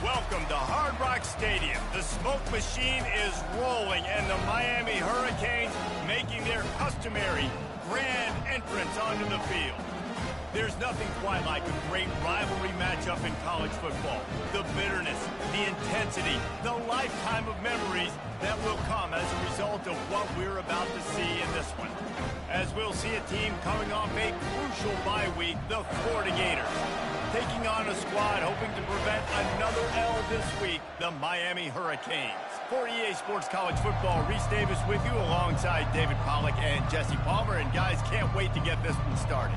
Welcome to Hard Rock Stadium. The smoke machine is rolling, and the Miami Hurricanes making their customary grand entrance onto the field. There's nothing quite like a great rivalry matchup in college football. The bitterness, the intensity, the lifetime of memories that will come as a result of what we're about to see in this one. As we'll see a team coming off a crucial bye week, the Florida Gators, taking on a squad hoping to prevent another L this week, the Miami Hurricanes. For EA Sports College Football, Reese Davis with you alongside David Pollack and Jesse Palmer. And guys, can't wait to get this one started.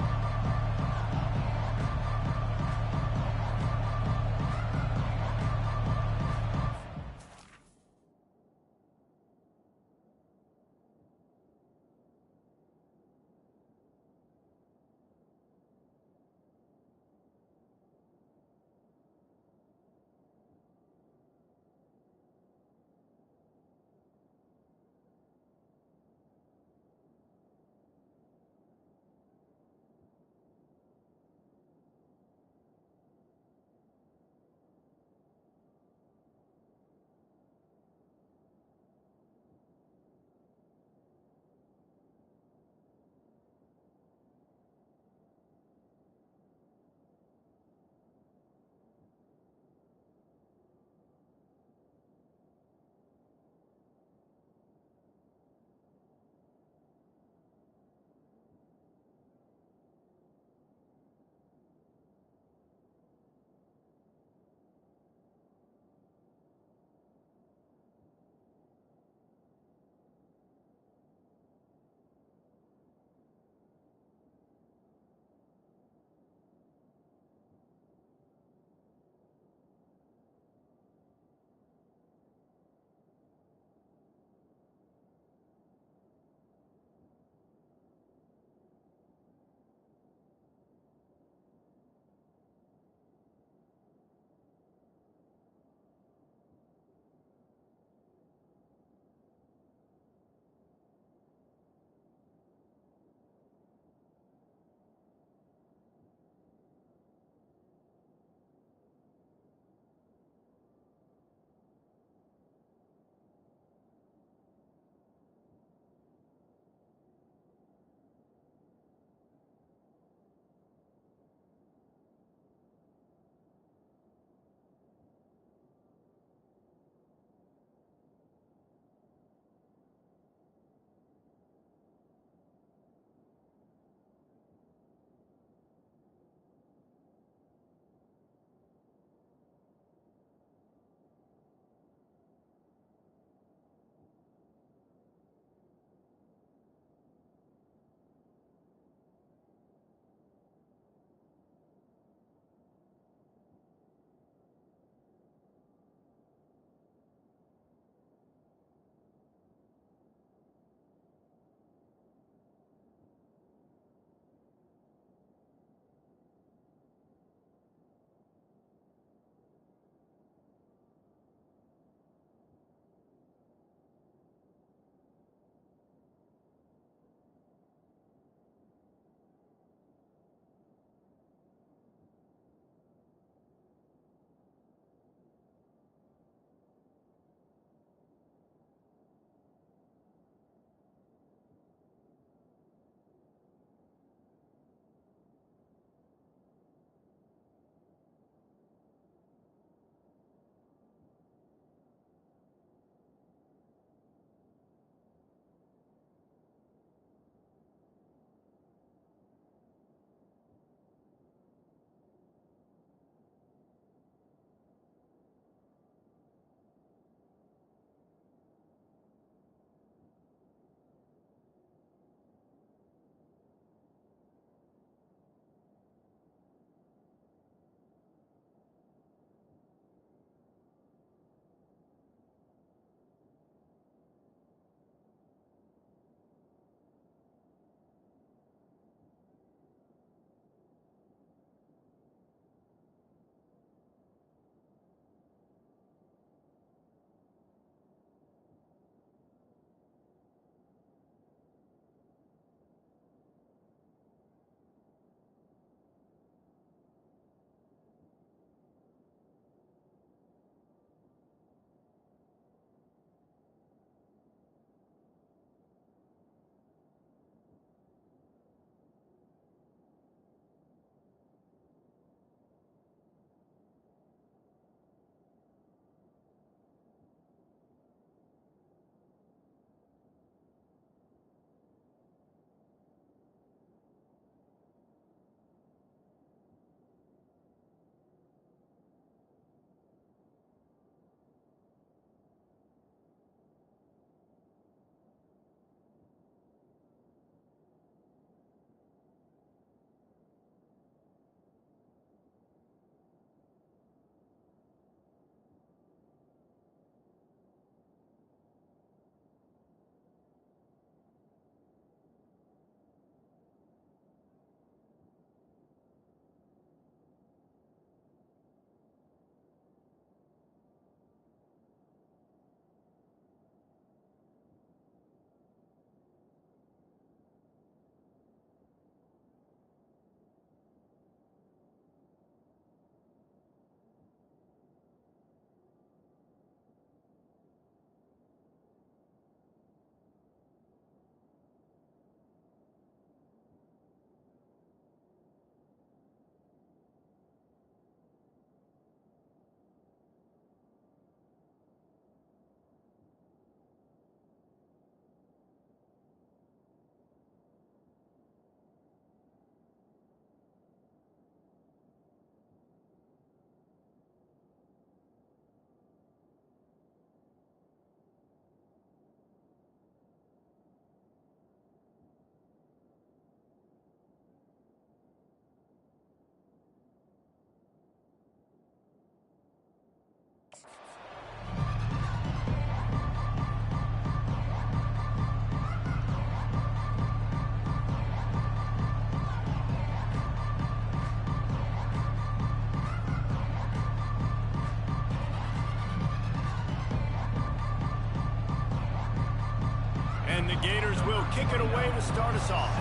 And the Gators will kick it away to start us off.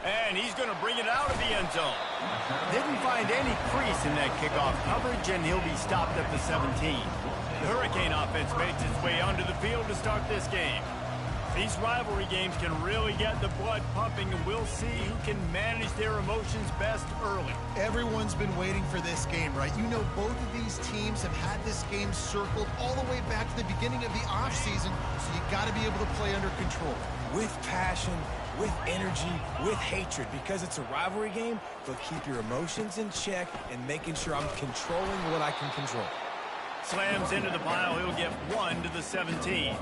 And he's going to bring it out of the end zone. Didn't find any crease in that kickoff coverage, and he'll be stopped at the 17. The Hurricane offense makes its way onto the field to start this game. These rivalry games can really get the blood pumping, and we'll see who can manage their emotions best early. Everyone's been waiting for this game, right? You know, both of these teams have had this game circled all the way back to the beginning of the offseason, so you got to be able to play under control. With passion, with energy, with hatred, because it's a rivalry game, but keep your emotions in check and making sure I'm controlling what I can control. Slams into the pile. He'll get 1 to the 17.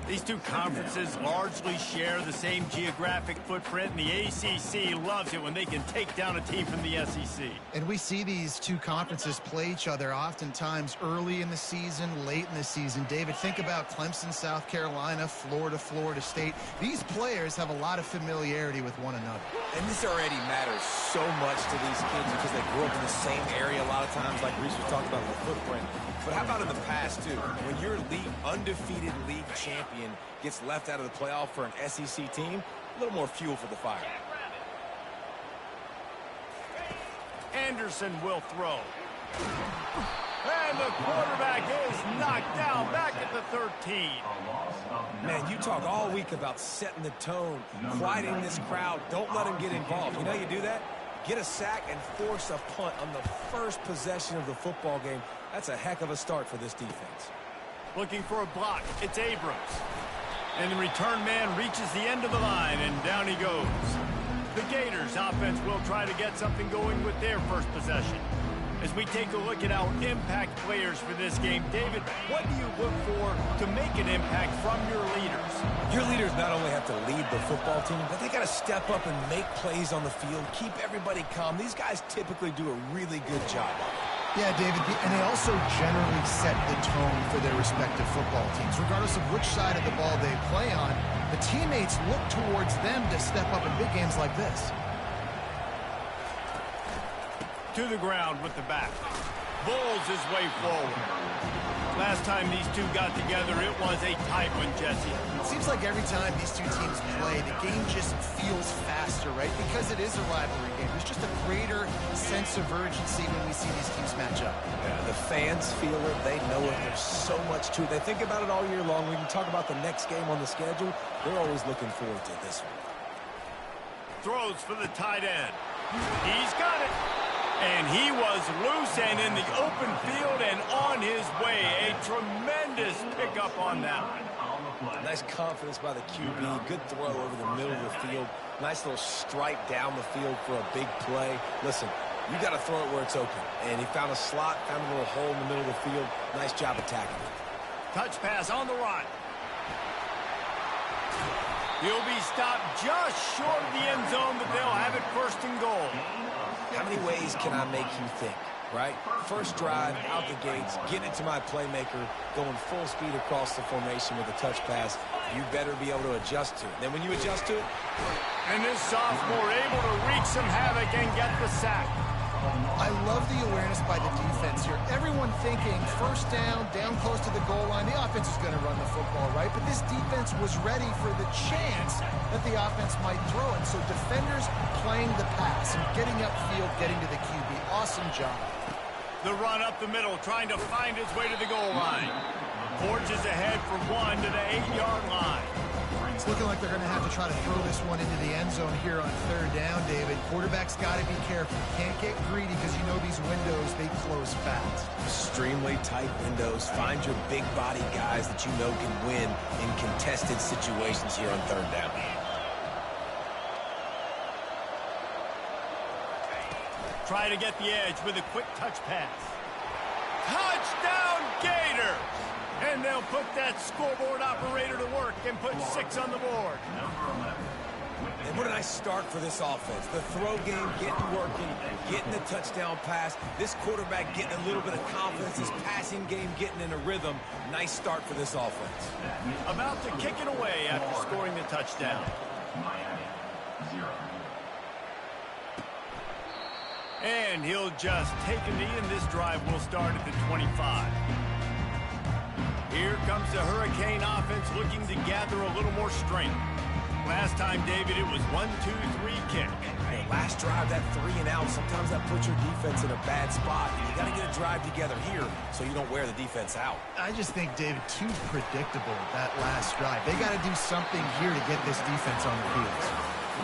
These two conferences largely share the same geographic footprint, and the ACC loves it when they can take down a team from the SEC. And we see these two conferences play each other oftentimes early in the season, late in the season. David, think about Clemson, South Carolina, Florida, Florida State. These players have a lot of familiarity with one another. And this already matters so much to these kids because they grew up in the same area a lot of times, like Reese was talking about the footprint. But how about in the past, too? When your undefeated league champion gets left out of the playoff for an SEC team, a little more fuel for the fire. Anderson will throw. And the quarterback is knocked down back at the 13. Man, you talk all week about setting the tone, quieting this crowd. Don't let them get involved. You know how you do that? Get a sack and force a punt on the first possession of the football game. That's a heck of a start for this defense. Looking for a block. It's Abrams. And the return man reaches the end of the line, and down he goes. The Gators offense will try to get something going with their first possession. As we take a look at our impact players for this game, David, what do you look for to make an impact from your leaders? Your leaders not only have to lead the football team, but they got to step up and make plays on the field, keep everybody calm. These guys typically do a really good job. Yeah, David, and they also generally set the tone for their respective football teams. Regardless of which side of the ball they play on, the teammates look towards them to step up in big games like this. To the ground with the back. Bulls his way forward. Last time these two got together, it was a tight one, Jesse. It seems like every time these two teams play, the game just feels faster, right? Because it is a rivalry game. There's just a greater sense of urgency when we see these teams match up. Yeah, the fans feel it. They know it. There's so much to it. They think about it all year long. We can talk about the next game on the schedule. They're always looking forward to this one. Throws for the tight end. He's got it. And he was loose and in the open field and on his way. A tremendous pickup on that one. Nice confidence by the QB. Good throw over the middle of the field. Nice little strike down the field for a big play. Listen, you got to throw it where it's open. And he found a slot, found a little hole in the middle of the field. Nice job attacking it. Touch pass on the run. He'll be stopped just short of the end zone, but they'll have it first and goal. How many ways can I make you think, right? First drive, out the gates, getting it to my playmaker, going full speed across the formation with a touch pass. You better be able to adjust to it. Then when you adjust to it... And this sophomore able to wreak some havoc and get the sack. I love the awareness by the defense here. Everyone thinking first down, down close to the goal line. The offense is going to run the football, right? But this defense was ready for the chance that the offense might throw it. So defenders playing the pass and getting upfield, getting to the QB. Awesome job. The run up the middle, trying to find his way to the goal line. Forges ahead for 1 to the 8-yard line. It's looking like they're going to have to try to throw this one into the end zone here on third down, David. Quarterback's got to be careful. Can't get greedy because you know these windows, they close fast. Extremely tight windows. Find your big body guys that you know can win in contested situations here on third down. Try to get the edge with a quick touch pass. Touchdown, Gators! And they'll put that scoreboard operator to work and put 6 on the board. And what a nice start for this offense. The throw game getting working, getting the touchdown pass. This quarterback getting a little bit of confidence. His passing game getting in a rhythm. Nice start for this offense. About to kick it away after scoring the touchdown. And he'll just take a knee, and this drive will start at the 25. Here comes the Hurricane offense looking to gather a little more strength. Last time, David, it was 1-2-3 kick. Hey, last drive, that 3-and-out, sometimes that puts your defense in a bad spot. And you got to get a drive together here so you don't wear the defense out. I just think, David, too predictable that last drive. They got to do something here to get this defense on the field.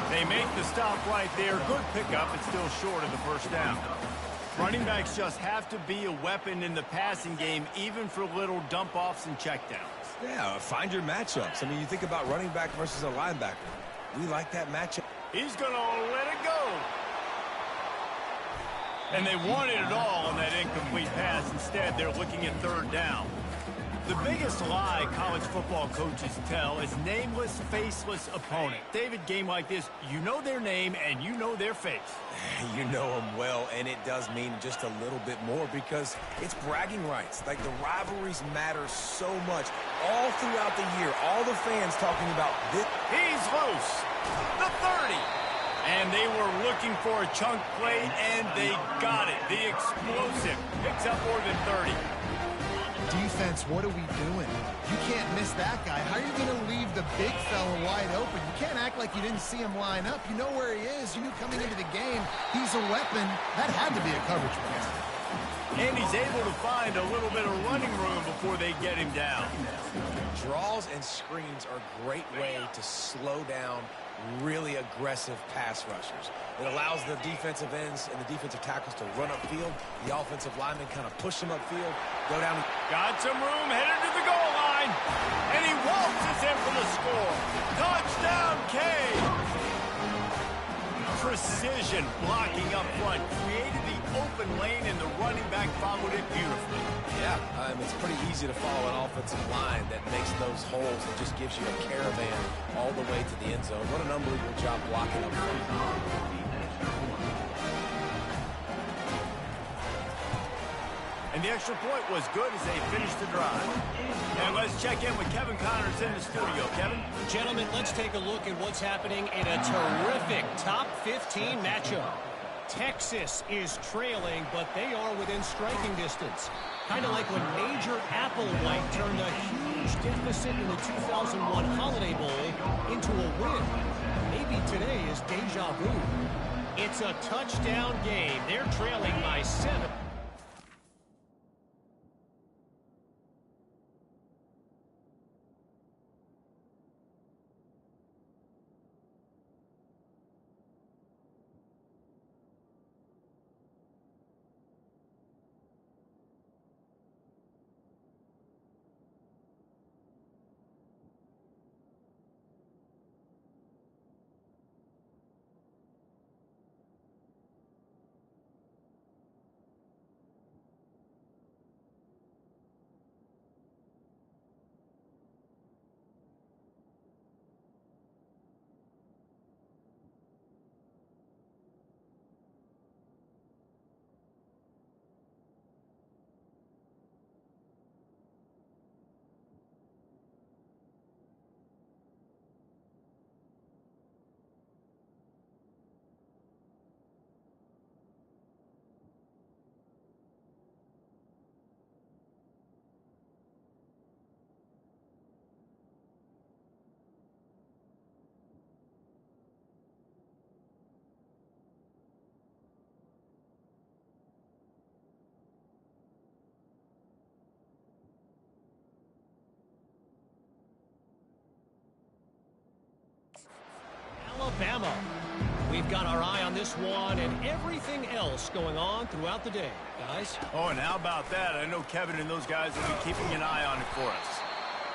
They make the stop right there. Good pickup. It's still short of the first down. Running backs just have to be a weapon in the passing game, even for little dump-offs and checkdowns. Yeah, find your matchups. I mean, you think about running back versus a linebacker. We like that matchup. He's going to let it go. And they wanted it all on that incomplete pass. Instead, they're looking at third down. The biggest lie college football coaches tell is nameless, faceless opponent. David, game like this, you know their name and you know their face. You know them well, and it does mean just a little bit more because it's bragging rights. Like, the rivalries matter so much all throughout the year. All the fans talking about this. He's loose. The 30. And they were looking for a chunk play, and they got it. The explosive picks up more than 30. Defense, what are we doing? You can't miss that guy. How are you going to leave the big fella wide open? You can't act like you didn't see him line up. You know where he is. You knew coming into the game he's a weapon. That had to be a coverage play. And he's able to find a little bit of running room before they get him down. Draws and screens are a great way to slow down really aggressive pass rushers. It allows the defensive ends and the defensive tackles to run upfield. The offensive linemen kind of push them upfield, go down. Got some room, headed to the goal line. And he waltzes in for the score. Touchdown, K. Precision blocking up front. Created the open lane, and the running back followed it beautifully. Yeah, it's pretty easy to follow an offensive line that makes those holes and just gives you a caravan all the way to the end zone. What an unbelievable job blocking up front. And the extra point was good as they finished the drive. And let's check in with Kevin Connors in the studio. Kevin? Gentlemen, let's take a look at what's happening in a terrific top 15 matchup. Texas is trailing, but they are within striking distance. Kind of like when Major Applewhite turned a huge deficit in the 2001 Holiday Bowl into a win. Maybe today is deja vu. It's a touchdown game. They're trailing by 7. Alabama. We've got our eye on this one and everything else going on throughout the day, guys. Oh, and how about that? I know Kevin and those guys will be keeping an eye on it for us.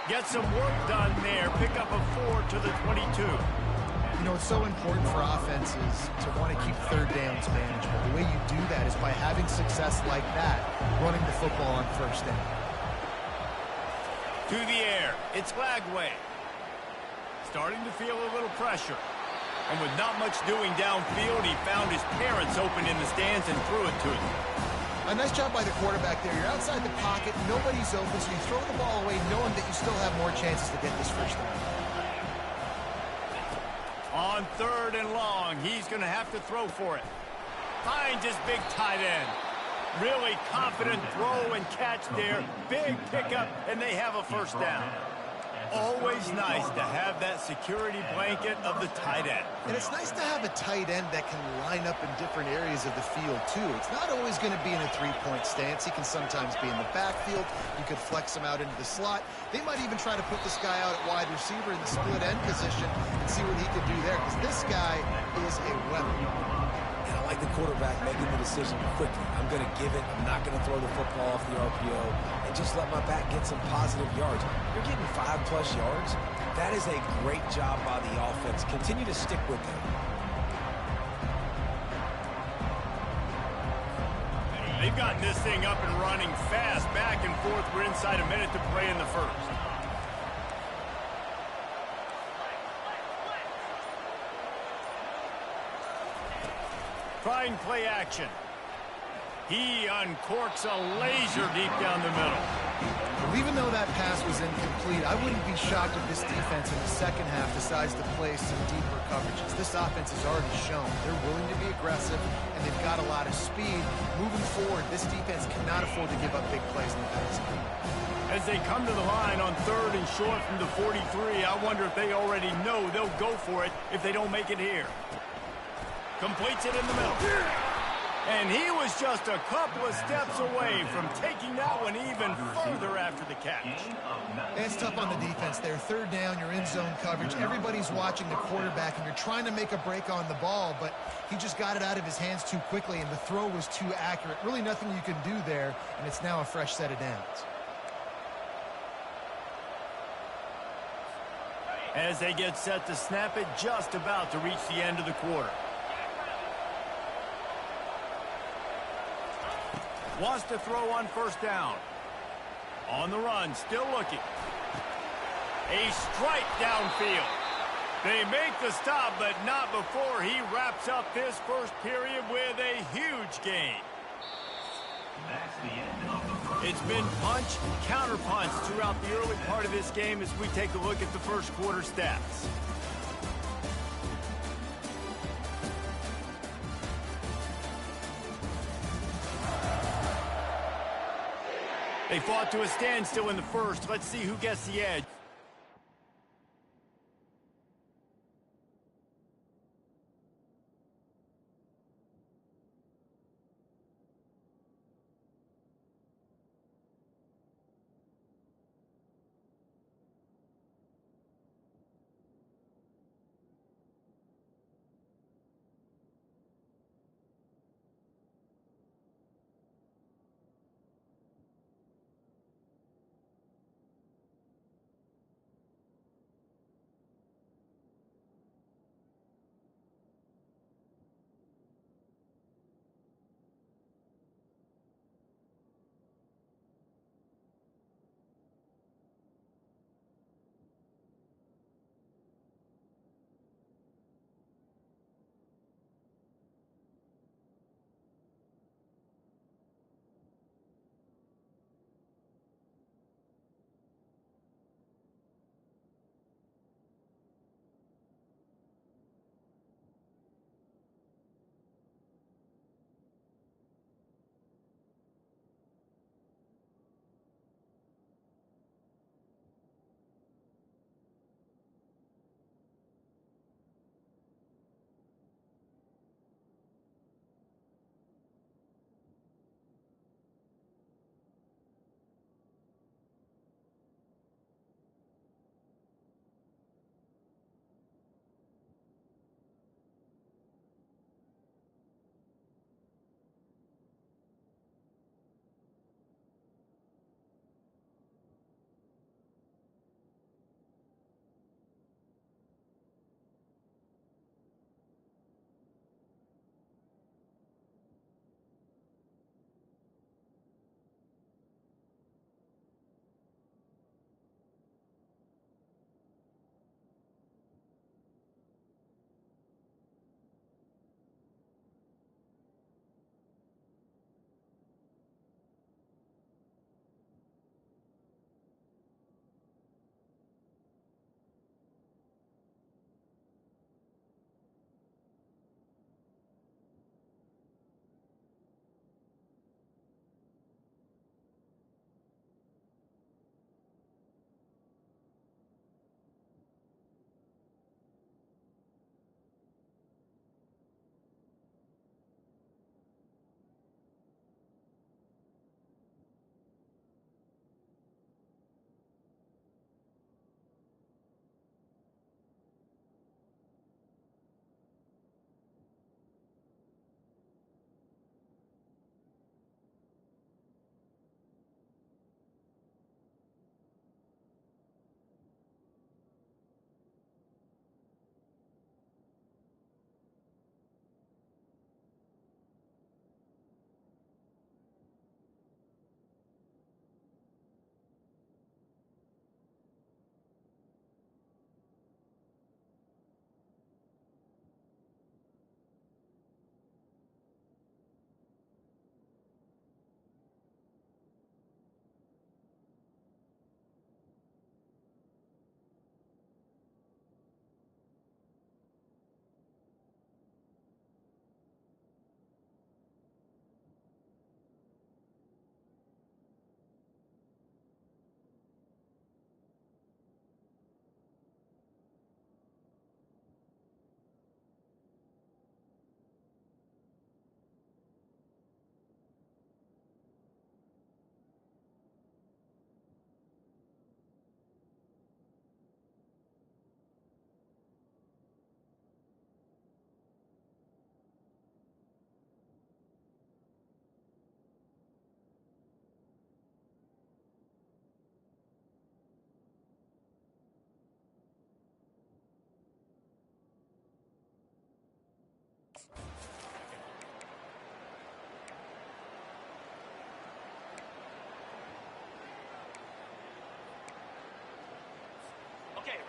Get some work done there. Pick up a 4 to the 22. You know, it's so important for offenses to want to keep third downs manageable. The way you do that is by having success like that, running the football on first down. To the air. It's Lagway. Starting to feel a little pressure. And with not much doing downfield, he found his parents open in the stands and threw it to him. A nice job by the quarterback there. You're outside the pocket, nobody's open, so you throw the ball away knowing that you still have more chances to get this first down. On 3rd and long, he's going to have to throw for it. finds his big tight end. Really confident throw and catch there. Big pickup, and they have a first down. Always nice to have that security blanket of the tight end. And it's nice to have a tight end that can line up in different areas of the field, too. It's not always going to be in a three-point stance. He can sometimes be in the backfield. You could flex him out into the slot. They might even try to put this guy out at wide receiver in the split end position and see what he can do there, because this guy is a weapon. And I like the quarterback making the decision quickly. I'm going to give it. I'm not going to throw the football off the RPO and just let my back get some positive yards. You're getting 5+ yards. That is a great job by the offense. Continue to stick with it. They've gotten this thing up and running fast, back and forth. We're inside a minute to play in the first. Trying play action. He uncorks a laser deep down the middle. Well, even though that pass was incomplete, I wouldn't be shocked if this defense in the second half decides to play some deeper coverages. This offense has already shown they're willing to be aggressive, and they've got a lot of speed. Moving forward, this defense cannot afford to give up big plays in the passing game. As they come to the line on 3rd and short from the 43, I wonder if they already know they'll go for it if they don't make it here. Completes it in the middle. And he was just a couple of steps away from taking that one even further after the catch. It's tough on the defense there. 3rd down, you're in zone coverage. Everybody's watching the quarterback, and you're trying to make a break on the ball, but he just got it out of his hands too quickly, and the throw was too accurate. Really nothing you can do there, and it's now a fresh set of downs. As they get set to snap it, just about to reach the end of the quarter. Wants to throw on 1st down. On the run, still looking. A strike downfield. They make the stop, but not before he wraps up this first period with a huge gain. It's been punch, counter-punch throughout the early part of this game as we take a look at the first quarter stats. They fought to a standstill in the first. Let's see who gets the edge.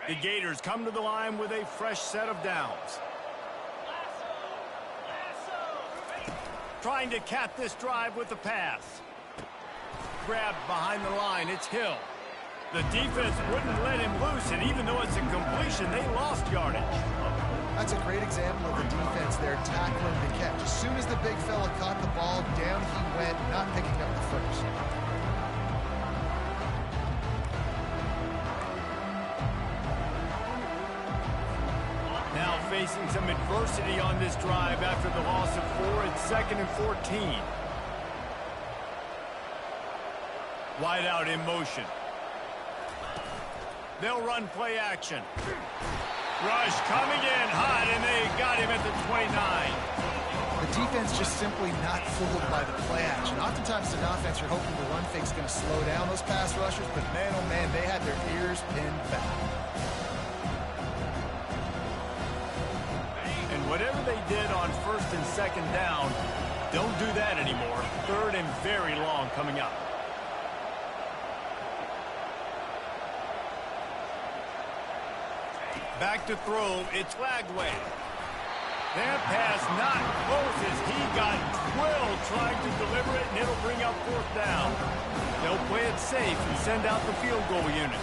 The Gators come to the line with a fresh set of downs. Trying to cap this drive with the pass. Grabbed behind the line, it's Hill. The defense wouldn't let him loose, and even though it's a completion, they lost yardage. That's a great example of the defense there tackling the catch. As soon as the big fella caught the ball, down he went, not picking up the first. Now facing some adversity on this drive after the loss of 4. It's 2nd and 14. Wide out in motion. They'll run play action. Rush coming in hot, and they got him at the 29. The defense just simply not fooled by the play action. Oftentimes, as an offense, you're hoping the run fake's going to slow down those pass rushers, but man, oh man, they had their ears pinned back. And whatever they did on 1st and 2nd down, don't do that anymore. 3rd and very long coming up. Back to throw, it's Lagway. That pass not close as he got drilled trying to deliver it, and it'll bring up 4th down. They'll play it safe and send out the field goal unit.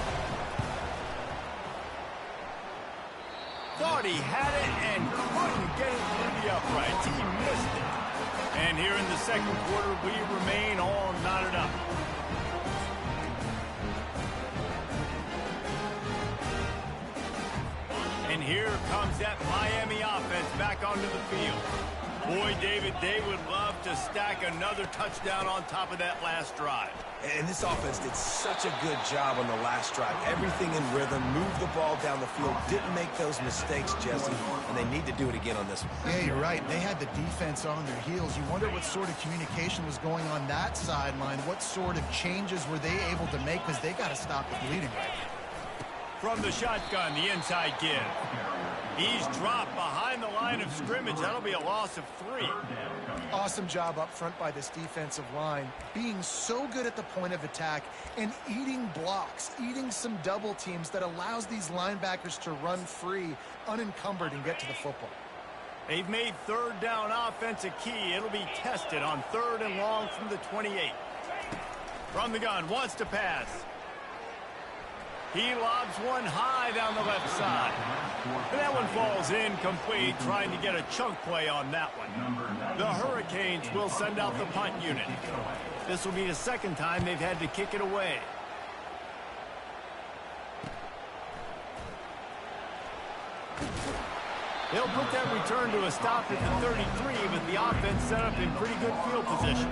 Thought he had it and couldn't get it through the uprights. He missed it. And here in the 2nd quarter, we remain all knotted up. And here comes that Miami offense back onto the field. Boy, David, they would love to stack another touchdown on top of that last drive. And this offense did such a good job on the last drive. Everything in rhythm, moved the ball down the field, didn't make those mistakes, Jesse, and they need to do it again on this one. Yeah, you're right. They had the defense on their heels. You wonder what sort of communication was going on that sideline. What sort of changes were they able to make, because they got to stop the bleeding right now. From the shotgun, the inside give. He's dropped behind the line of scrimmage. That'll be a loss of 3. Awesome job up front by this defensive line, being so good at the point of attack and eating blocks, eating some double teams that allows these linebackers to run free, unencumbered, and get to the football. They've made 3rd down offense a key. It'll be tested on 3rd and long from the 28. From the gun, wants to pass. He lobs one high down the left side. And that one falls incomplete, trying to get a chunk play on that one. The Hurricanes will send out the punt unit. This will be the 2nd time they've had to kick it away. They'll put that return to a stop at the 33, but the offense set up in pretty good field position.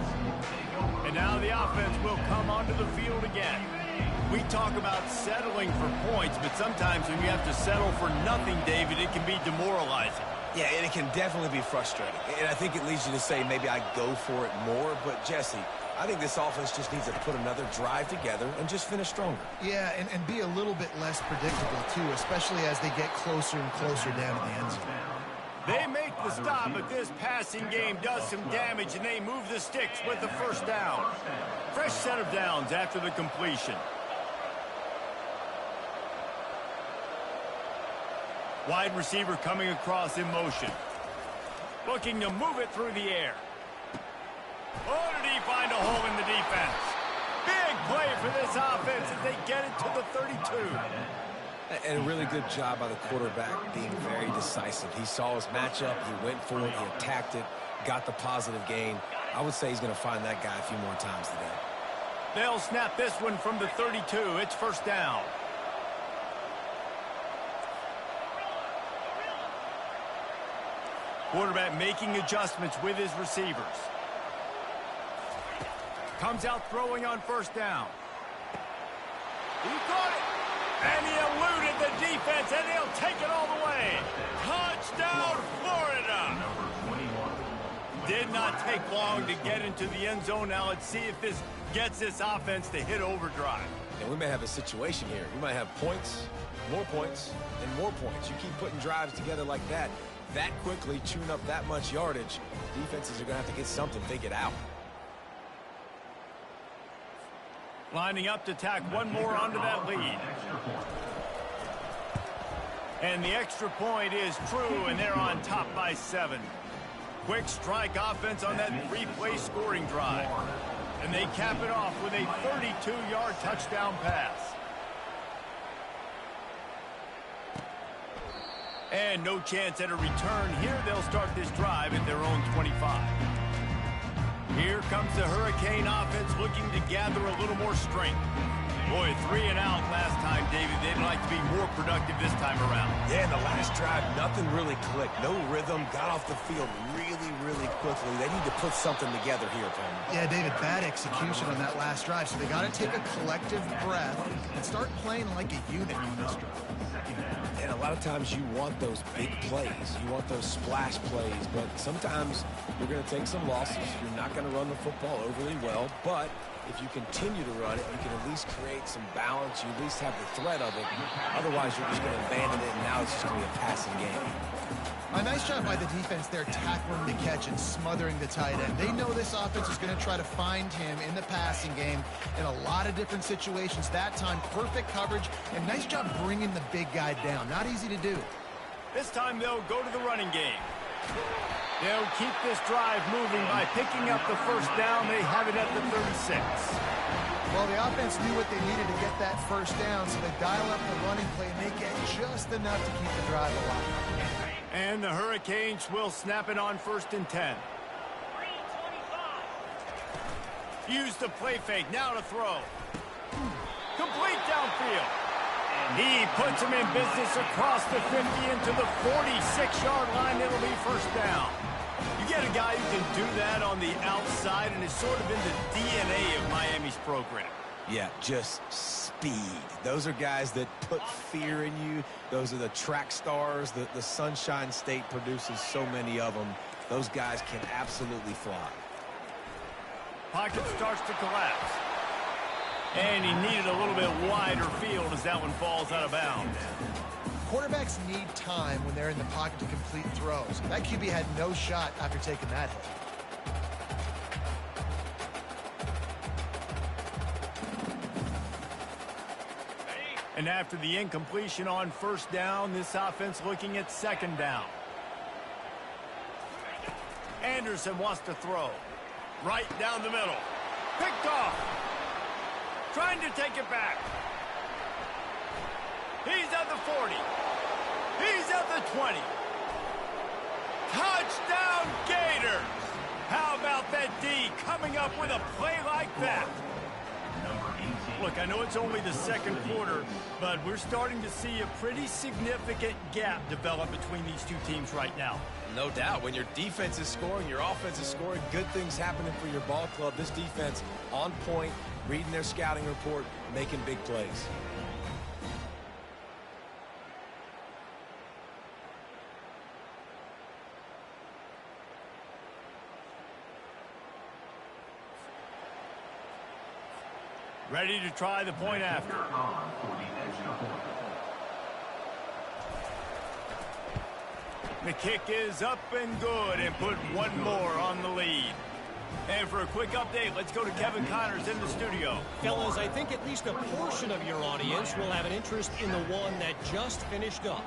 And now the offense will come onto the field again. We talk about settling for points, but sometimes when you have to settle for nothing, David, it can be demoralizing. Yeah, and it can definitely be frustrating. And I think it leads you to say maybe I go for it more. But, Jesse, I think this offense just needs to put another drive together and just finish stronger. Yeah, and be a little bit less predictable, too, especially as they get closer and closer down to the end zone. They make the stop, but this passing game does some damage, and they move the sticks with the 1st down. Fresh set of downs after the completion. Wide receiver coming across in motion. Looking to move it through the air. Oh, did he find a hole in the defense? Big play for this offense as they get it to the 32. And a really good job by the quarterback being very decisive. He saw his matchup, he went for it, he attacked it, got the positive gain. I would say he's going to find that guy a few more times today. They'll snap this one from the 32. It's 1st down. Quarterback making adjustments with his receivers. Comes out throwing on 1st down. He caught it. And he eluded the defense, and he'll take it all the way. Touchdown, Florida. Did not take long to get into the end zone. Now let's see if this gets this offense to hit overdrive. And we may have a situation here. We might have points, and more points. You keep putting drives together like that quickly, chewing up that much yardage, defenses are going to have to get something figured out. Lining up to tack one more onto that lead. And the extra point is true, and they're on top by 7. Quick strike offense on that 3-play scoring drive. And they cap it off with a 32-yard touchdown pass. And no chance at a return here. They'll start this drive at their own 25. Here comes the Hurricane offense looking to gather a little more strength. Boy, 3 and out last time, David. They'd like to be more productive this time around. Yeah, in the last drive, nothing really clicked. No rhythm, got off the field really quickly. They need to put something together here, Palmer. Yeah, David, bad execution on that last drive, so they got to take a collective breath and start playing like a unit on this drive. And a lot of times you want those big plays. You want those splash plays, but sometimes you're going to take some losses. You're not going to run the football overly well, but if you continue to run it, you can at least create some balance. You at least have the threat of it. Otherwise, you're just going to abandon it, and now it's just going to be a passing game. A nice job by the defense there, tackling the catch and smothering the tight end. They know this offense is going to try to find him in the passing game in a lot of different situations. That time, perfect coverage, and nice job bringing the big guy down. Not easy to do. This time they'll go to the running game. They'll keep this drive moving by picking up the first down. They have it at the 36. Well, the offense knew what they needed to get that first down, so they dial up the running play, and they get just enough to keep the drive alive. And the Hurricanes will snap it on 1st and 10. Use the play fake. Now to throw. Complete downfield. He puts him in business across the 50 into the 46-yard line. It'll be first down. You get a guy who can do that on the outside, and it's sort of in the DNA of Miami's program. Yeah, just speed. Those are guys that put fear in you. Those are the track stars. The Sunshine State produces so many of them. Those guys can absolutely fly. Pocket starts to collapse. And he needed a little bit wider field as that one falls out of bounds. Quarterbacks need time when they're in the pocket to complete throws. That QB had no shot after taking that hit. And after the incompletion on first down, this offense looking at second down. Anderson wants to throw. Right down the middle. Picked off. Trying to take it back. He's at the 40. He's at the 20. Touchdown Gators! How about that D coming up with a play like that? Look, I know it's only the second quarter, but we're starting to see a pretty significant gap develop between these two teams right now. No doubt. When your defense is scoring, your offense is scoring, good things happening for your ball club. This defense on point, reading their scouting report, making big plays. Ready to try the point after. The kick is up and good, and put one more on the lead. And for a quick update, let's go to Kevin Connors in the studio. Fellas, I think at least a portion of your audience will have an interest in the one that just finished up.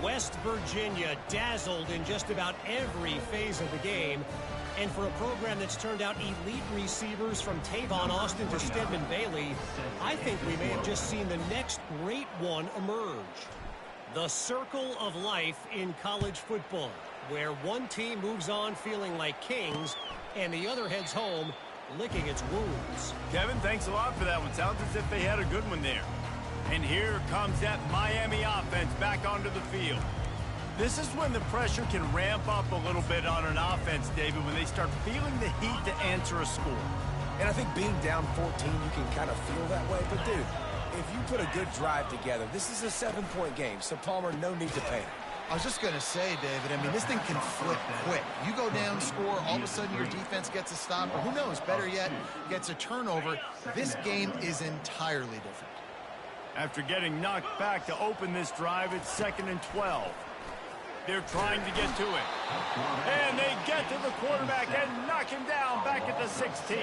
West Virginia dazzled in just about every phase of the game. And for a program that's turned out elite receivers from Tavon Austin to Stedman Bailey, I think we may have just seen the next great one emerge. The circle of life in college football, where one team moves on feeling like kings and the other heads home licking its wounds. Kevin, thanks a lot for that one. Sounds as if they had a good one there. And here comes that Miami offense back onto the field. This is when the pressure can ramp up a little bit on an offense, David, when they start feeling the heat to answer a score. And I think being down 14, you can kind of feel that way. But, dude, if you put a good drive together, this is a 7-point game. So, Palmer, no need to panic. I was just going to say, David, I mean, this thing can flip quick. You go down, score, all of a sudden your defense gets a stop, or who knows, better yet, gets a turnover. This game is entirely different. After getting knocked back to open this drive, it's 2nd and 12. They're trying to get to it. And they get to the quarterback and knock him down back at the 16.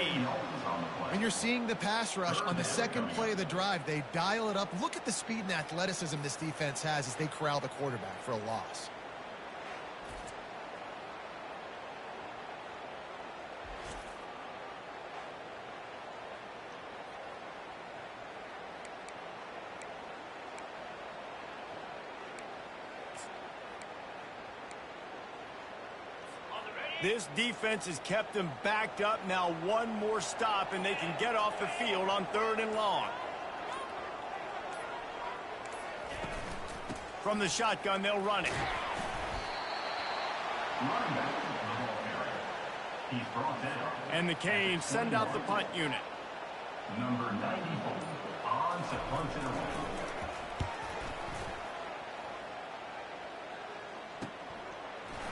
And you're seeing the pass rush on the second play of the drive. They dial it up. Look at the speed and athleticism this defense has as they corral the quarterback for a loss. This defense has kept them backed up. Now one more stop, and they can get off the field on 3rd and long. From the shotgun, they'll run it. And the Canes send out the punt unit. Number 94 on to punt it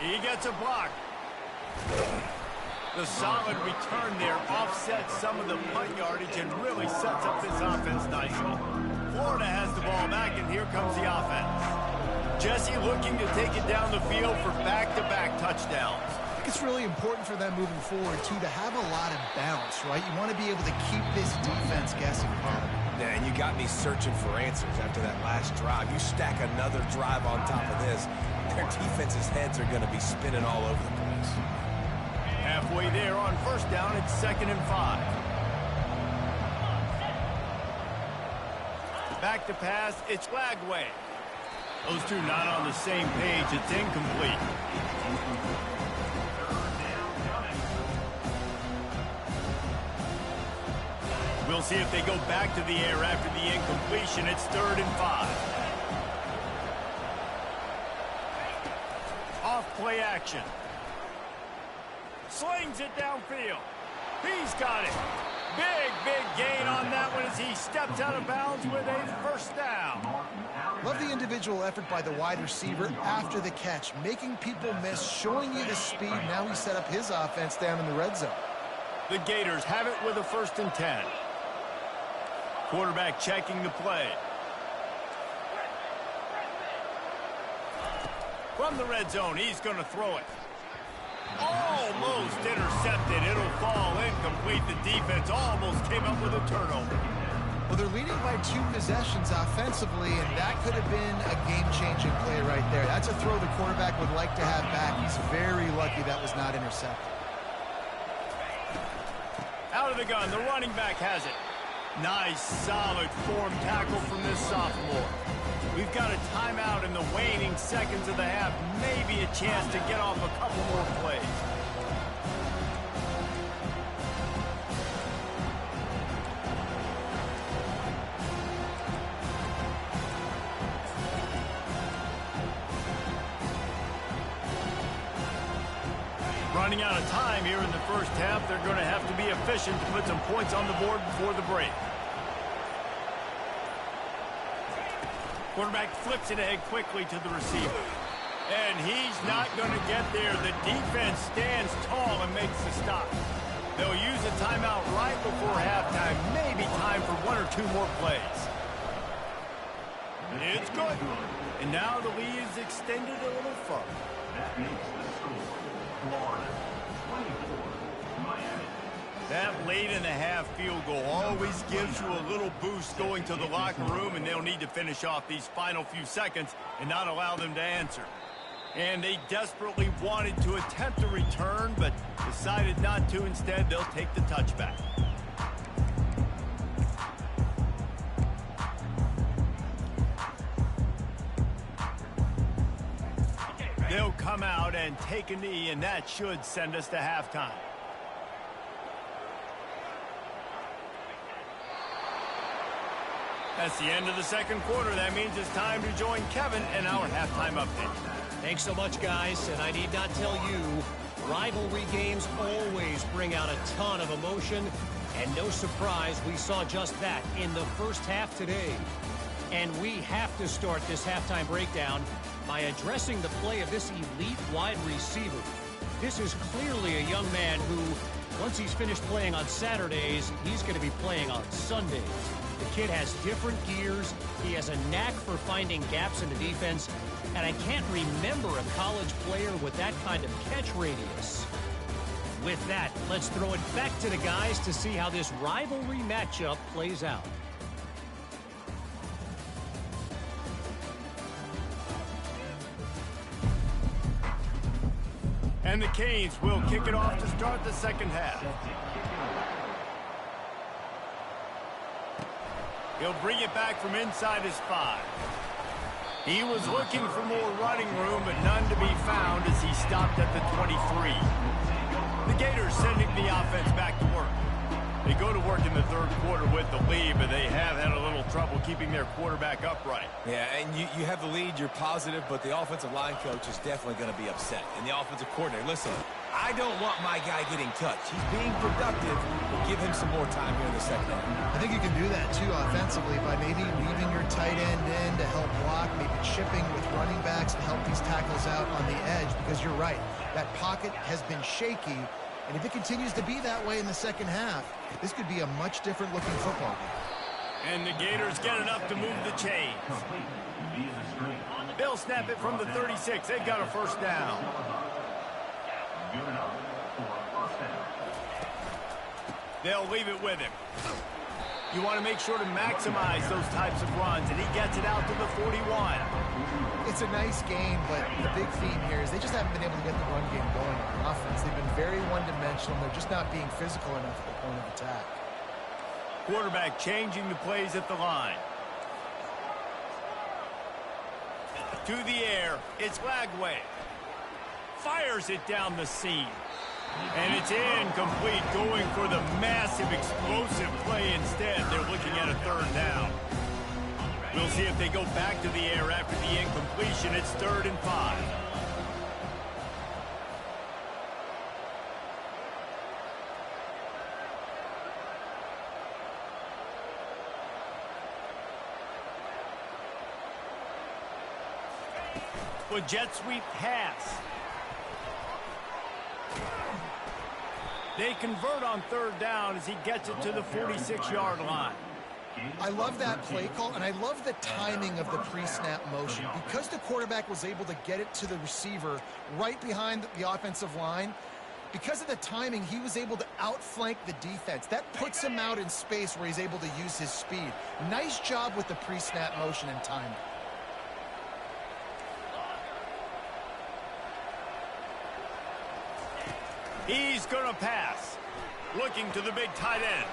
away. He gets a block. The solid return there offsets some of the punt yardage and really sets up this offense nicely. Florida has the ball back, and here comes the offense. Jesse looking to take it down the field for back-to-back touchdowns. I think it's really important for them moving forward, too, to have a lot of balance, right? You want to be able to keep this defense guessing. Yeah, and you got me searching for answers after that last drive. You stack another drive on top of this, their defense's heads are going to be spinning all over the place. Halfway there on 1st down, it's 2nd and 5. Back to pass, it's Lagway. Those two not on the same page. It's incomplete. We'll see if they go back to the air after the incompletion. It's 3rd and 5. Off play action. Slings it downfield. He's got it. Big gain on that one as he steps out of bounds with a 1st down. Love the individual effort by the wide receiver after the catch, making people miss, showing you the speed. Now he set up his offense down in the red zone. The Gators have it with a 1st and 10. Quarterback checking the play. From the red zone, he's going to throw it. Almost intercepted. It'll fall incomplete. The defense almost came up with a turnover. Well, they're leading by 2 possessions offensively, and that could have been a game-changing play right there. That's a throw the quarterback would like to have back. He's very lucky that was not intercepted. Out of the gun, the running back has it. Nice, solid form tackle from this sophomore. We've got a timeout in the waning seconds of the half. Maybe a chance to get off a couple more plays. Running out of time here in the 1st half. They're going to have to be efficient to put some points on the board before the break. Quarterback flips it ahead quickly to the receiver. And he's not going to get there. The defense stands tall and makes the stop. They'll use a timeout right before halftime. Maybe time for 1 or 2 more plays. It's good. And now the lead is extended a little further. That makes the score Florida 24, Miami. That late-in-the-half field goal always gives you a little boost going to the locker room, and they'll need to finish off these final few seconds and not allow them to answer. And they desperately wanted to attempt a return, but decided not to. Instead, they'll take the touchback. They'll come out and take a knee, and that should send us to halftime. That's the end of the 2nd quarter. That means it's time to join Kevin in our halftime update. Thanks so much, guys. And I need not tell you, rivalry games always bring out a ton of emotion. And no surprise, we saw just that in the 1st half today. And we have to start this halftime breakdown by addressing the play of this elite wide receiver. This is clearly a young man who, once he's finished playing on Saturdays, he's going to be playing on Sundays. The kid has different gears. He has a knack for finding gaps in the defense. And I can't remember a college player with that kind of catch radius. With that, let's throw it back to the guys to see how this rivalry matchup plays out. And the Canes will kick it off to start the second half. He'll bring it back from inside his 5. He was looking for more running room, but none to be found as he stopped at the 23. The Gators sending the offense back to work. They go to work in the third quarter with the lead, but they have had a little trouble keeping their quarterback upright. Yeah, and you have the lead, you're positive, but the offensive line coach is definitely going to be upset. And the offensive coordinator, listen, I don't want my guy getting touched. He's being productive, but give him some more time here in the second half. I think you can do that, too, offensively, by maybe leaving your tight end in to help block, maybe chipping with running backs to help these tackles out on the edge, because you're right. That pocket has been shaky, and if it continues to be that way in the second half, this could be a much different looking football game. And the Gators get enough to move the chains. They'll snap it from the 36. They've got a first down. They'll leave it with him. You want to make sure to maximize those types of runs, and he gets it out to the 41. It's a nice game, but the big theme here is they just haven't been able to get the run game going on offense. They've been very one-dimensional. They're just not being physical enough at the point of attack. Quarterback changing the plays at the line. To the air, it's Lagway. Fires it down the seam. And it's incomplete, going for the massive explosive play instead. They're looking at a third down. We'll see if they go back to the air after the incompletion. It's 3rd and 5. With jet sweep pass. They convert on 3rd down as he gets it to the 46-yard line. I love that play call, and I love the timing of the pre-snap motion. Because the quarterback was able to get it to the receiver right behind the offensive line, because of the timing, he was able to outflank the defense. That puts him out in space where he's able to use his speed. Nice job with the pre-snap motion and timing. He's going to pass. Looking to the big tight end.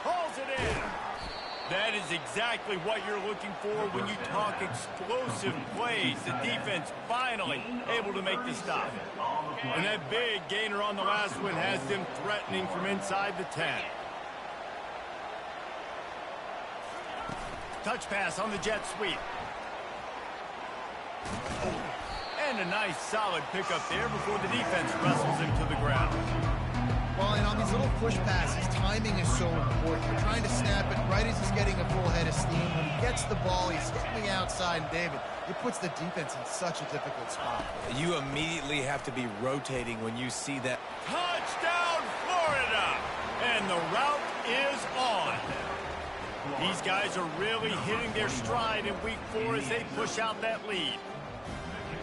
Hauls it in. That is exactly what you're looking for when you talk explosive plays. The defense finally able to make the stop. And that big gainer on the last one has them threatening from inside the 10. Touch pass on the jet sweep. And a nice solid pickup there before the defense wrestles him to the ground. Well, and on these little push passes, timing is so important. You're trying to snap it right as he's getting a full head of steam. When he gets the ball, he's hitting the outside, and David, it puts the defense in such a difficult spot. You immediately have to be rotating when you see that. Touchdown, Florida! And the route is on. These guys are really hitting their stride in week 4 as they push out that lead.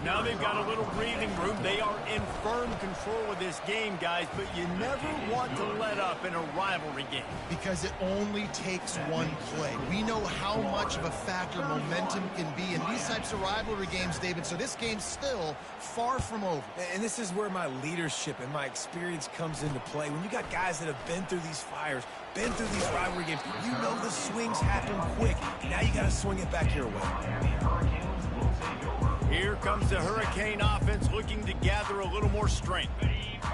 Now they've got a little breathing room. They are in firm control of this game, guys, but you never want to let up in a rivalry game. Because it only takes one play. We know how much of a factor momentum can be in these types of rivalry games, David, so this game's still far from over. And this is where my leadership and my experience comes into play. When you got guys that have been through these fires, been through these rivalry games, you know the swings happen quick. Now you got to swing it back your way. Here comes the Hurricane offense looking to gather a little more strength.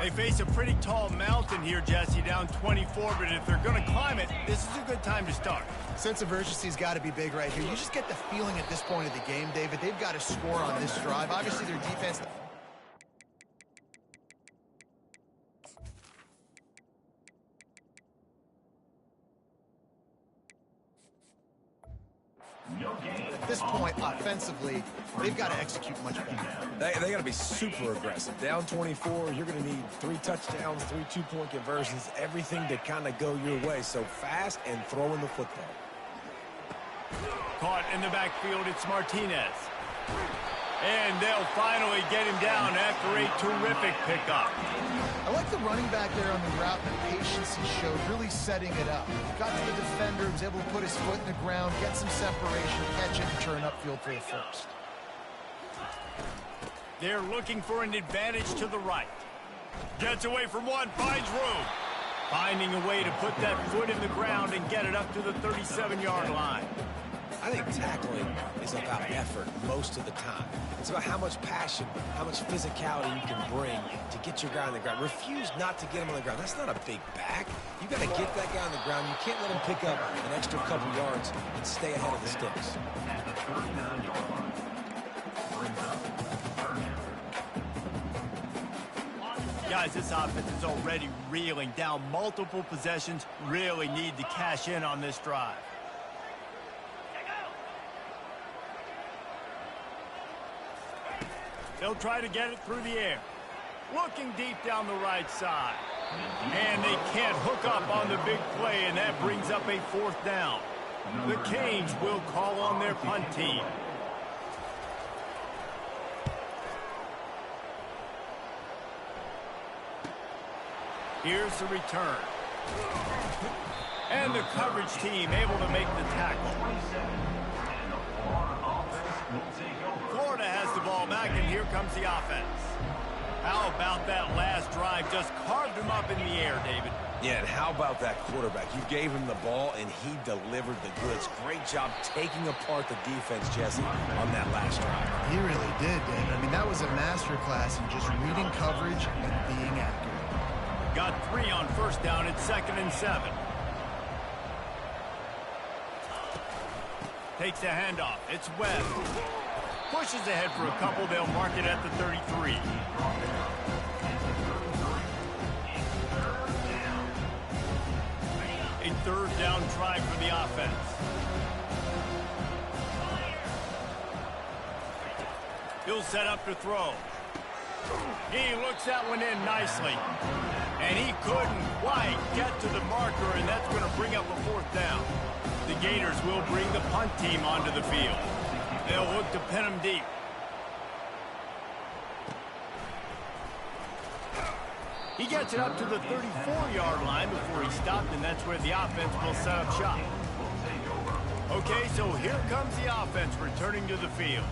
They face a pretty tall mountain here, Jesse, down 24, but if they're going to climb it, this is a good time to start. Sense of urgency's got to be big right here. You just get the feeling at this point of the game, David, they've got to score on this drive. Obviously, their defense... At this point, offensively, they've got to execute much better. They got to be super aggressive. Down 24, you're going to need 3 touchdowns, 3 two-point conversions, everything to kind of go your way. So fast and throwing the football. Caught in the backfield, it's Martinez. And they'll finally get him down after a terrific pickup. I like the running back there on the route and the patience he showed, really setting it up. Got to the defender, was able to put his foot in the ground, get some separation, catch it, and turn upfield for the first. They're looking for an advantage to the right. Gets away from one, finds room. Finding a way to put that foot in the ground and get it up to the 37-yard line. I think tackling is about effort most of the time. It's about how much passion, how much physicality you can bring to get your guy on the ground. Refuse not to get him on the ground. That's not a big back. You got to get that guy on the ground. You can't let him pick up an extra couple yards and stay ahead of the sticks. Guys, this offense is already reeling down multiple possessions. Really need to cash in on this drive. They'll try to get it through the air. Looking deep down the right side. And they can't hook up on the big play, and that brings up a 4th down. The Canes will call on their punt team. Here's the return. And the coverage team able to make the tackle. Florida has the ball back, and here comes the offense. How about that last drive? Just carved him up in the air, David. Yeah, and how about that quarterback? You gave him the ball, and he delivered the goods. Great job taking apart the defense, Jesse, on that last drive. He really did, David. I mean, that was a masterclass in just reading coverage and being accurate. Got 3 on 1st down. It's 2nd and 7. Takes the handoff. It's Webb. Pushes ahead for a couple. They'll mark it at the 33. A 3rd down try for the offense. He'll set up to throw. He looks that one in nicely. And he couldn't quite get to the marker, and that's going to bring up a 4th down. The Gators will bring the punt team onto the field. They'll look to pin him deep. He gets it up to the 34-yard line before he stopped, and that's where the offense will set up shop. Okay, so here comes the offense returning to the field.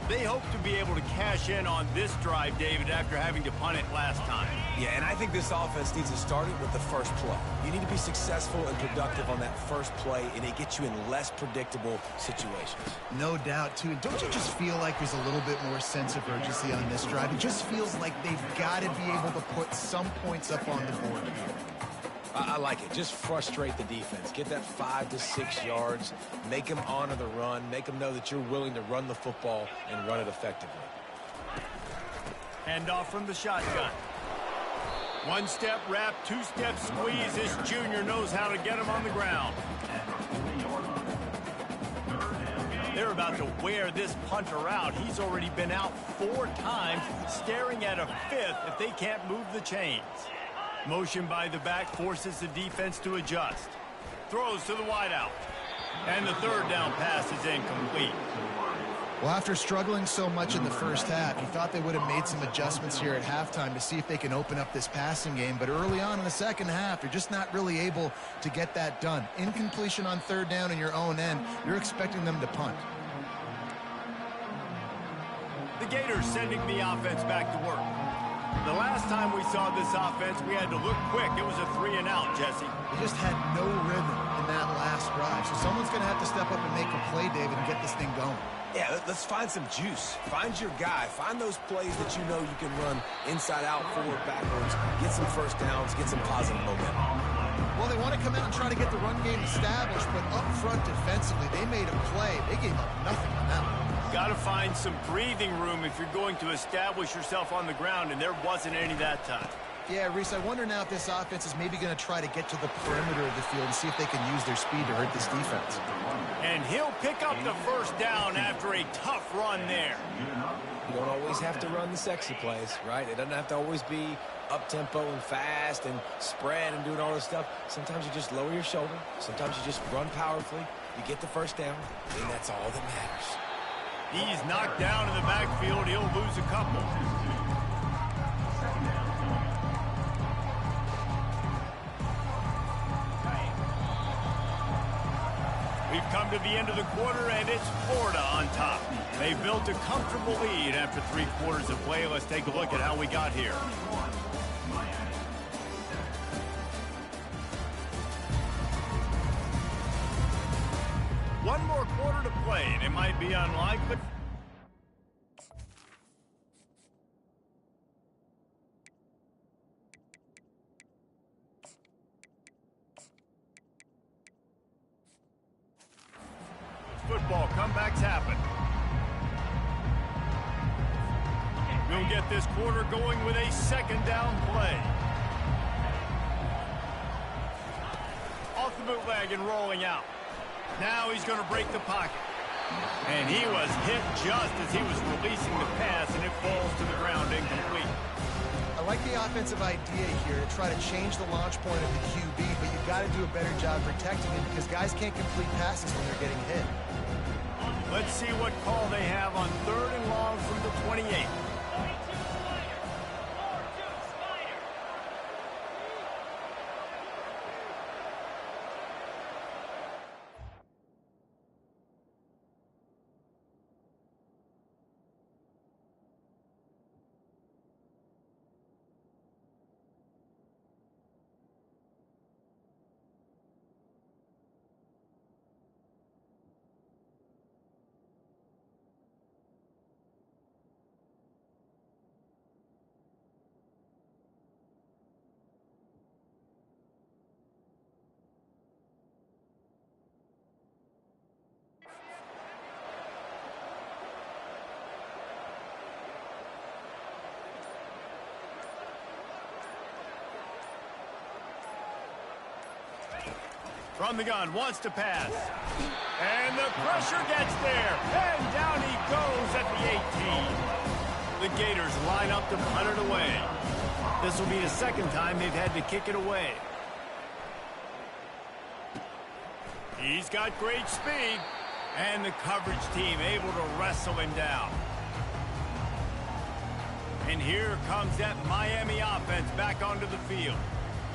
They hope to be able to cash in on this drive, David, after having to punt it last time. Yeah, and I think this offense needs to start it with the first play. You need to be successful and productive on that first play, and it gets you in less predictable situations. No doubt, too. Don't you just feel like there's a little bit more sense of urgency on this drive? It just feels like they've got to be able to put some points up on the board here. I like it. Just frustrate the defense. Get that 5 to 6 yards. Make them honor the run. Make them know that you're willing to run the football and run it effectively. Handoff from the shotgun. 1-step wrap, 2-step squeeze. This junior knows how to get him on the ground. They're about to wear this punter out. He's already been out 4 times, staring at a 5th if they can't move the chains. Motion by the back forces the defense to adjust. Throws to the wideout. And the 3rd down pass is incomplete. Well, after struggling so much in the first half, you thought they would have made some adjustments here at halftime to see if they can open up this passing game. But early on in the second half, they're just not really able to get that done. Incompletion on 3rd down in your own end, you're expecting them to punt. The Gators sending the offense back to work. The last time we saw this offense, we had to look quick. It was a 3 and out, Jesse. They just had no rhythm in that last drive. So someone's going to have to step up and make a play, David, and get this thing going. Yeah, let's find some juice. Find your guy. Find those plays that you know you can run inside out, forward, backwards. Get some 1st downs. Get some positive momentum. Well, they want to come out and try to get the run game established, but up front defensively, they made a play. They gave up nothing on that one. Got to find some breathing room if you're going to establish yourself on the ground, and there wasn't any that time. Yeah, Reese, I wonder now if this offense is maybe going to try to get to the perimeter of the field and see if they can use their speed to hurt this defense. And he'll pick up the 1st down after a tough run there. You don't always have to run the sexy plays, right? It doesn't have to always be up-tempo and fast and spread and doing all this stuff. Sometimes you just lower your shoulder. Sometimes you just run powerfully, You get the first down, and that's all that matters. He's knocked down in the backfield. He'll lose a couple. We've come to the end of the quarter, and it's Florida on top. They built a comfortable lead after 3 quarters of play. Let's take a look at how we got here. One more quarter to play, and it might be unlikely. Football comebacks happen. We'll get this quarter going with a second down play. Off the bootleg and rolling out. Now he's going to break the pocket. And he was hit just as he was releasing the pass, and it falls to the ground incomplete. I like the offensive idea here to try to change the launch point of the QB, but you've got to do a better job protecting him because guys can't complete passes when they're getting hit. Let's see what call they have on 3rd and long from the 28. From the gun, wants to pass. And the pressure gets there. And down he goes at the 18. The Gators line up to punt it away. This will be the second time they've had to kick it away. He's got great speed. And the coverage team able to wrestle him down. And here comes that Miami offense back onto the field.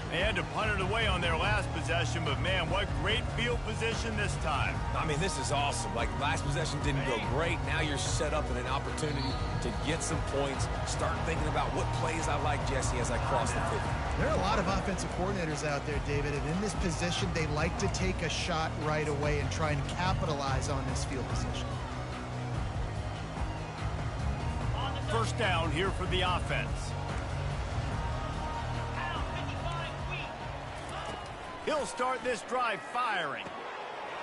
They had to punt it away on their last possession, but man, what great field position this time. I mean, this is awesome. Like, last possession didn't go great. Now you're set up in an opportunity to get some points. Start thinking about what plays I like, Jesse, as I cross the 50. There are a lot of offensive coordinators out there, David, and in this position, they like to take a shot right away and try and capitalize on this field position. First down here for the offense. He'll start this drive firing.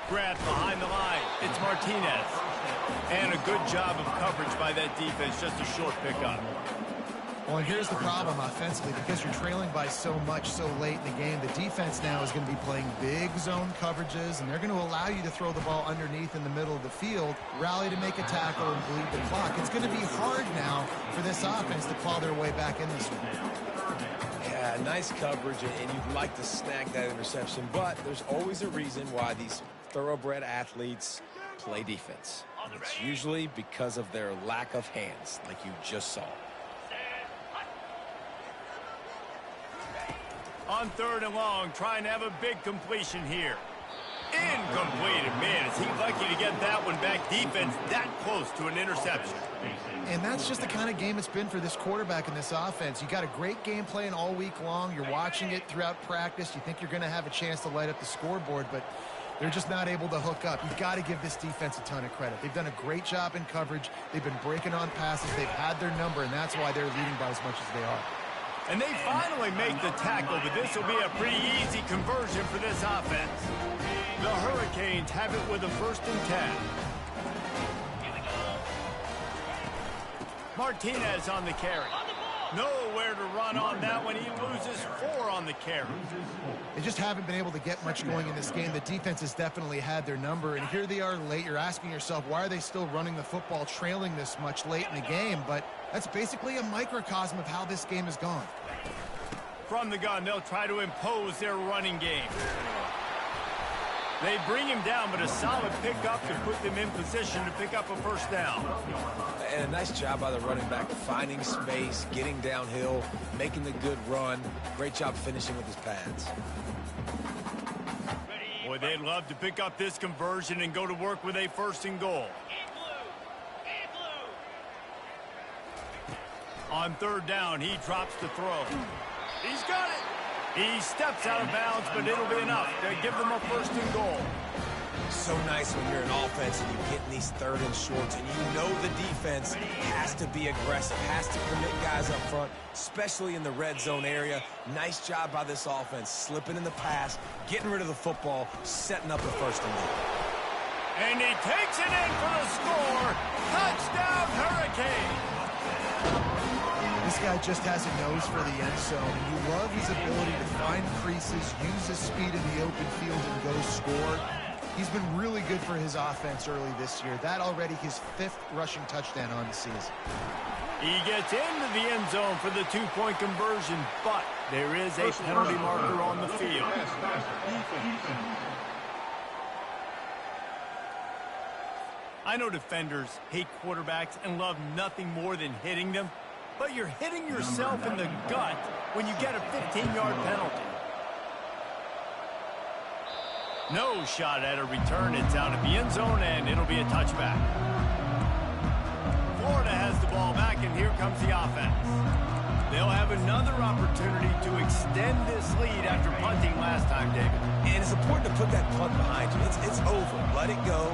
Grabbed behind the line. It's Martinez. And a good job of coverage by that defense. Just a short pickup. Well, and here's the problem offensively. Because you're trailing by so much so late in the game, the defense now is going to be playing big zone coverages, and they're going to allow you to throw the ball underneath in the middle of the field, rally to make a tackle, and bleed the clock. It's going to be hard now for this offense to claw their way back in this one. Yeah, nice coverage, and you'd like to snag that interception, but there's always a reason why these thoroughbred athletes play defense. It's usually because of their lack of hands, like you just saw. On 3rd and long, trying to have a big completion here. Incomplete. Man, is he lucky to get that one back. Defense that close to an interception. And that's just the kind of game it's been for this quarterback in this offense. You got a great game plan all week long. You're watching it throughout practice. You think you're going to have a chance to light up the scoreboard, but they're just not able to hook up. You've got to give this defense a ton of credit. They've done a great job in coverage. They've been breaking on passes. They've had their number, and that's why they're leading by as much as they are. And they finally make the tackle, but this will be a pretty easy conversion for this offense. The Hurricanes have it with a 1st and 10. Martinez on the carry. Nowhere to run on that one. He loses 4 on the carry. They just haven't been able to get much going in this game. The defense has definitely had their number, and here they are late. You're asking yourself, why are they still running the football trailing this much late in the game? But that's basically a microcosm of how this game has gone. From the gun, they'll try to impose their running game. They bring him down, but a solid pickup to put them in position to pick up a first down. And a nice job by the running back, finding space, getting downhill, making the good run. Great job finishing with his pads. Boy, they'd love to pick up this conversion and go to work with a first and goal. On third down, he drops the throw. He's got it. He steps out of bounds, but it'll be enough to give them a first and goal. So nice when you're an offense and you get in these third and shorts and you know the defense has to be aggressive, has to commit guys up front, especially in the red zone area. Nice job by this offense, slipping in the pass, getting rid of the football, setting up a first and goal. And he takes it in for the score. Touchdown, Hurricane. This guy just has a nose for the end zone, and you love his ability to find creases, use his speed in the open field, and go score. He's been really good for his offense early this year. That already his 5th rushing touchdown on the season. He gets into the end zone for the two-point conversion, but there is a penalty marker on the field. I know defenders hate quarterbacks and love nothing more than hitting them, but you're hitting yourself in the gut when you get a 15-yard penalty. No shot at a return. It's out of the end zone, and it'll be a touchback. Florida has the ball back, and here comes the offense. They'll have another opportunity to extend this lead after punting last time, David. And it's important to put that punt behind you. It's over. Let it go.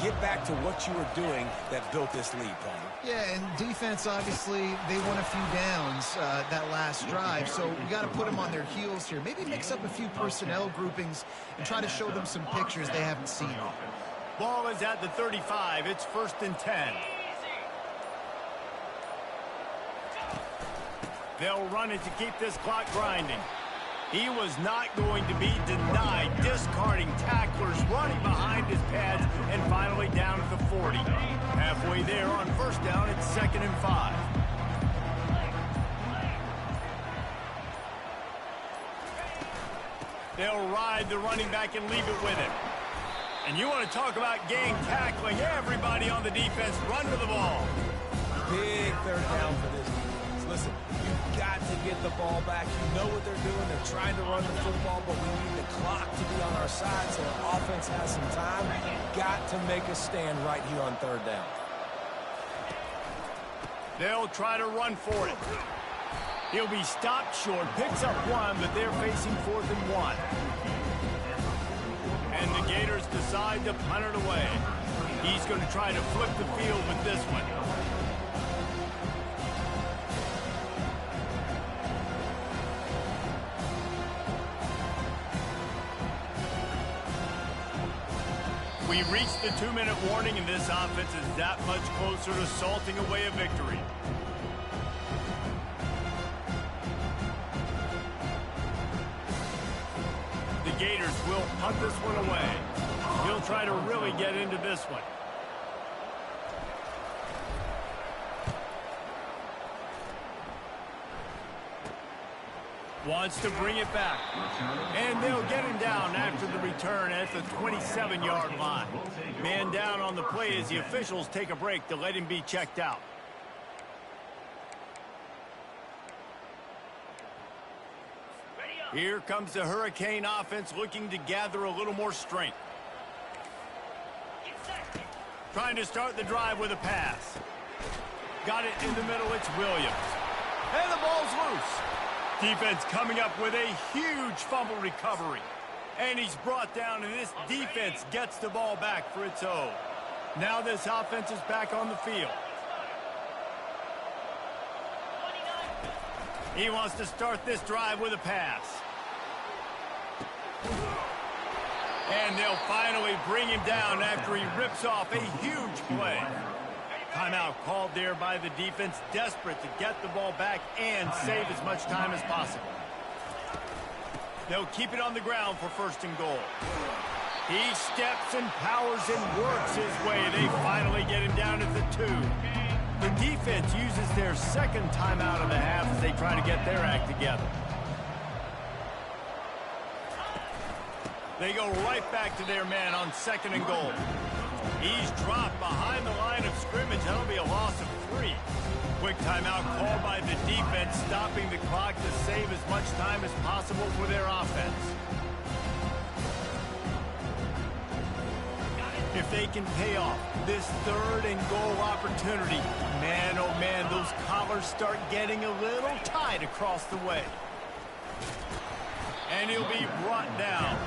Get back to what you were doing that built this lead, Paul. Yeah, and defense, obviously, they won a few downs that last drive, so we got to put them on their heels here. Maybe mix up a few personnel groupings and try to show them some pictures they haven't seen. Ball is at the 35. It's 1st and 10. They'll run it to keep this clock grinding. He was not going to be denied, discarding tacklers, running behind his pads, and finally down at the 40. Halfway there on first down, it's 2nd and 5. They'll ride the running back and leave it with him. And you want to talk about gang tackling. Everybody on the defense run to the ball. Big third down for this defense. Listen, you've got to get the ball back. You know what they're doing. They're trying to run the football, but we need the clock to be on our side so our offense has some time. Got to make a stand right here on third down. They'll try to run for it. He'll be stopped short, picks up 1, but they're facing 4th and 1. And the Gators decide to punt it away. He's going to try to flip the field with this one. We reached the 2-minute warning, and this offense is that much closer to salting away a victory. The Gators will punt this one away. He'll try to really get into this one. Wants to bring it back. And they'll get him down after the return at the 27-yard line. Man down on the play as the officials take a break to let him be checked out. Here comes the Hurricane offense looking to gather a little more strength. Trying to start the drive with a pass. Got it in the middle. It's Williams. And the ball's loose. Defense coming up with a huge fumble recovery. And he's brought down, and this defense gets the ball back for its own. Now this offense is back on the field. He wants to start this drive with a pass. And they'll finally bring him down after he rips off a huge play. Timeout called there by the defense, desperate to get the ball back and save as much time as possible. They'll keep it on the ground for 1st and goal. He steps and powers and works his way. They finally get him down at the 2. The defense uses their 2nd timeout of the half as they try to get their act together. They go right back to their man on 2nd and goal. He's dropped behind the line of scrimmage. That'll be a loss of 3. Quick timeout called by the defense, stopping the clock to save as much time as possible for their offense. If they can pay off this 3rd and goal opportunity, man, oh man, those collars start getting a little tight across the way. And he'll be brought down.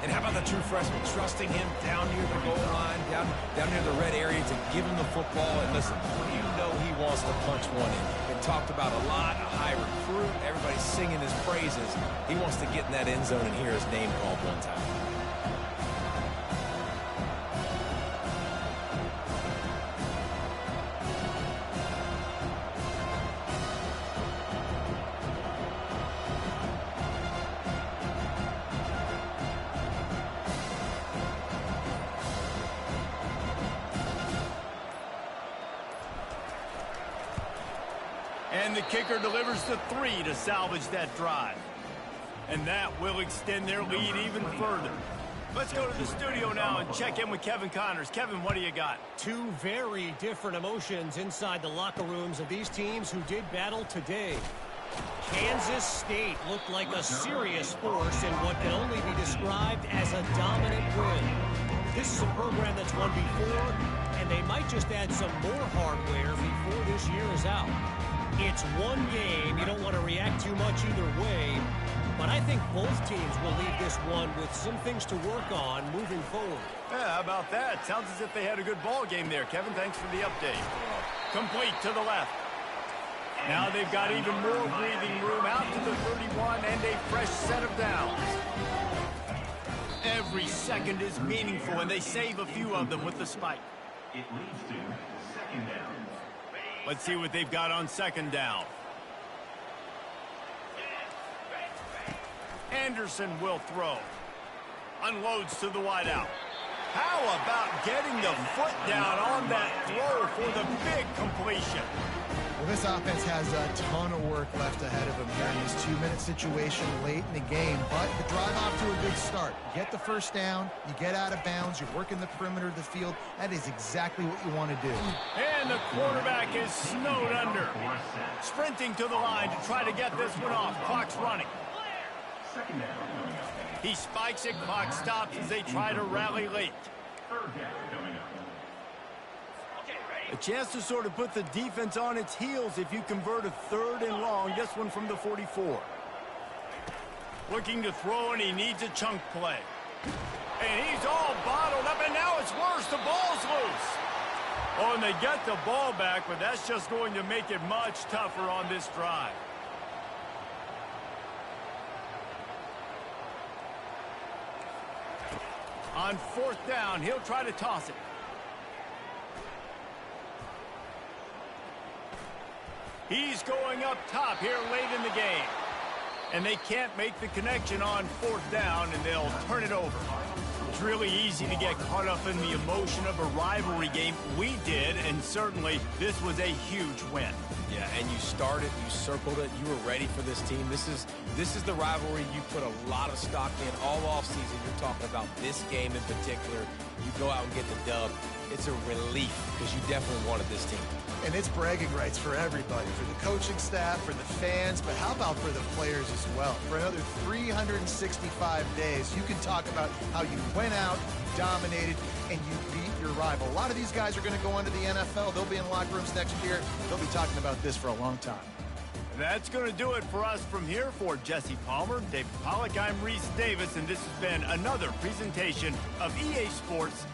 And how about the true freshman trusting him down near the goal line, down near the red area to give him the football? And listen, you know he wants to punch one in. Been talked about a lot, a high recruit, everybody's singing his praises. He wants to get in that end zone and hear his name called one time. And the kicker delivers the 3 to salvage that drive. And that will extend their lead even further. Let's go to the studio now and check in with Kevin Connors. Kevin, what do you got? 2 very different emotions inside the locker rooms of these teams who did battle today. Kansas State looked like a serious force in what can only be described as a dominant win. This is a program that's won before, and they might just add some more hardware before this year is out. It's one game. You don't want to react too much either way. But I think both teams will leave this one with some things to work on moving forward. Yeah, how about that? Sounds as if they had a good ball game there. Kevin, thanks for the update. Complete to the left. Now they've got even more breathing room out to the 31 and a fresh set of downs. Every second is meaningful, and they save a few of them with the spike. It leads to 2nd down. Let's see what they've got on 2nd down. Anderson will throw. Unloads to the wideout. How about getting the foot down on that throw for the big completion? Well, this offense has a ton of work left ahead of them here in this 2-minute situation late in the game, but the drive off to a good start. You get the 1st down, you get out of bounds, you're working the perimeter of the field. That is exactly what you want to do. And the quarterback is snowed under. Sprinting to the line to try to get this one off. Clock's running. 2nd down coming up. He spikes it, clock stops as they try to rally late. 3rd down coming up. A chance to sort of put the defense on its heels if you convert a 3rd and long. This one from the 44. Looking to throw, and he needs a chunk play. And he's all bottled up, and now it's worse. The ball's loose. Oh, and they get the ball back, but that's just going to make it much tougher on this drive. On 4th down, he'll try to toss it. He's going up top here late in the game. And they can't make the connection on 4th down, and they'll turn it over. It's really easy to get caught up in the emotion of a rivalry game. We did, and certainly this was a huge win. Yeah, and you started, you circled it, you were ready for this team. This is the rivalry you put a lot of stock in all offseason. You're talking about this game in particular. You go out and get the dub. It's a relief because you definitely wanted this team. And it's bragging rights for everybody, for the coaching staff, for the fans, but how about for the players as well? For another 365 days, you can talk about how you went out, you dominated, and you beat your rival. A lot of these guys are going to go on to the NFL. They'll be in locker rooms next year. They'll be talking about this for a long time. That's going to do it for us from here. For Jesse Palmer, David Pollack, I'm Reese Davis, and this has been another presentation of EA Sports.